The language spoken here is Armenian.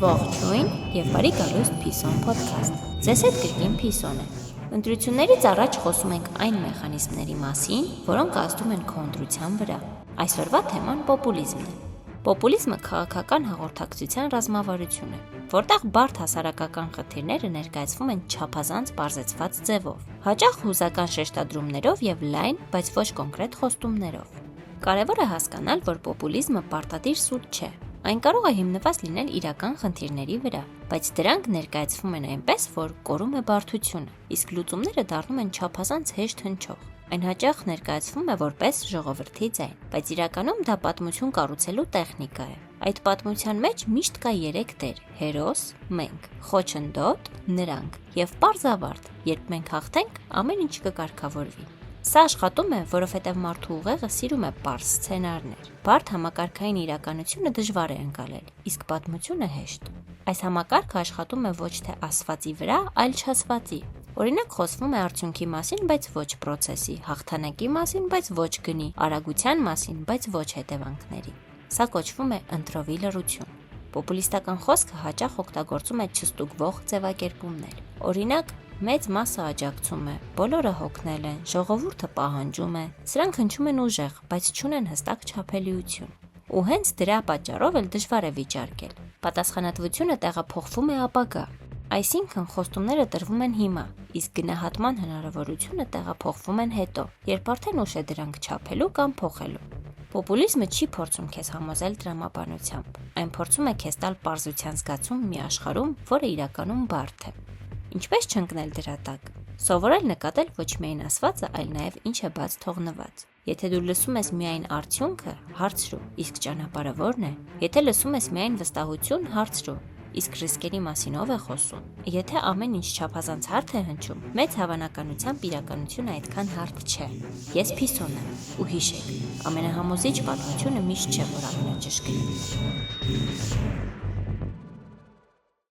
Ողջույն եւ բարի գալուստ Փիսոն podcast։ Ձեզ հետ կրկին Փիսոն է։ Ընտրություններից առաջ խոսում ենք այն մեխանիզմների մասին, որոնք ազդում են քո ընտրության վրա։ Այսօրվա թեման պոպուլիզմն է։ Պոպուլիզմը քաղաքական հաղորդակցության ռազմավարություն է, որտեղ բարդ հասարակական խնդիրները ներկայացվում են չափազանց պարզեցված ձևով, հաճախ հուզական շեշտադրումներով եւ լայն, բայց ոչ կոնկրետ խոստումներով։ Կարևոր է հասկանալ, որ պոպուլիզմը պարտադիր սուտ չէ։ Այն կարող է հիմնված լինել իրական խնդիրների վրա, բայց դրանք ներկայացվում են այնպես, որ կորում է բարդությունը, իսկ լուծումները դառնում են չափազանց հեշտ հնչող։ Այն հաճախ ներկայացվում է որպես ժողովրդի ձայն, բայց իրականում դա պատմություն կառուցելու տեխնիկա է։ Այդ պատմության մեջ միշտ կա 3 տեր՝ հերոս, մենք, խոչընդոտ, նրանք եւ պարզավարտ, երբ մենք հաղթենք, ամեն ինչ կկարգավորվի։ Սա աշխատում է, որովհետև մարդու ուղեղը սիրում է պարզ սցենարներ։ Բարդ համակարգային իրականությունը դժվար է ընկալել, իսկ պատմությունը հեշտ։ Այս համակարգը աշխատում է ոչ թե ասվածի վրա, այլ չասվածի։ Օրինակ խոսվում է արդյունքի մասին, բայց ոչ պրոցեսի, հաղթանակի մասին, բայց ոչ գնի, արագության մասին, բայց ոչ հետևանքների։ Սա կոչվում է ընտրովի լռություն։ Պոպուլիստական խոսքը հաճախ օգտագործում է չստուգվող ձևակերպումներ։ Օրինակ, մեծ մասը աջակցում է, բոլորը հոգնել են, ժողովուրդը պահանջում է, սրանք հնչում են ուժեղ, բայց չունեն հստակ չափելիություն։ Ու հենց դրա պատճառով էլ դժվար է վիճարկել։ Պատասխանատվությունը տեղափոխվում է ապագա, այսինքն խոստումները տրվում են հիմա, իսկ գնահատման հնարավորությունը տեղափոխվում են հետո, երբ արդեն ուշ է դրանք չափելու կամ փոխելու։ Պոպուլիզմը չի փորձում քեզ համոզել տրամաբանությամբ, այն փորձում է քեզ տալ պարզության զգացում մի աշխարհում, որը իրականում բարդ է։ Ինչպես չընկնել դրա տակ։ Սովորել նկատել ոչ միայն ասվածը, այլ նաև ինչ է բաց թողնված։ Եթե դու լսում ես միայն արդյունքը, հարցրու, իսկ ճանապարհը ո՞րն է։ Եթե լսում ես միայն վստահություն, հարցրու, իսկ ռիսկերի մասին ով է խոսում։ Եթե ամեն ինչ չափազանց հարթ է հնչում, մեծ հավանականությամբ իրականությունը այդքան հարթ չէ։ Ես Փիսոն եմ, ու հիշեք, ամենահամոզիչ պատմությունը միշտ չէ, որ ամենաճշգրիտ։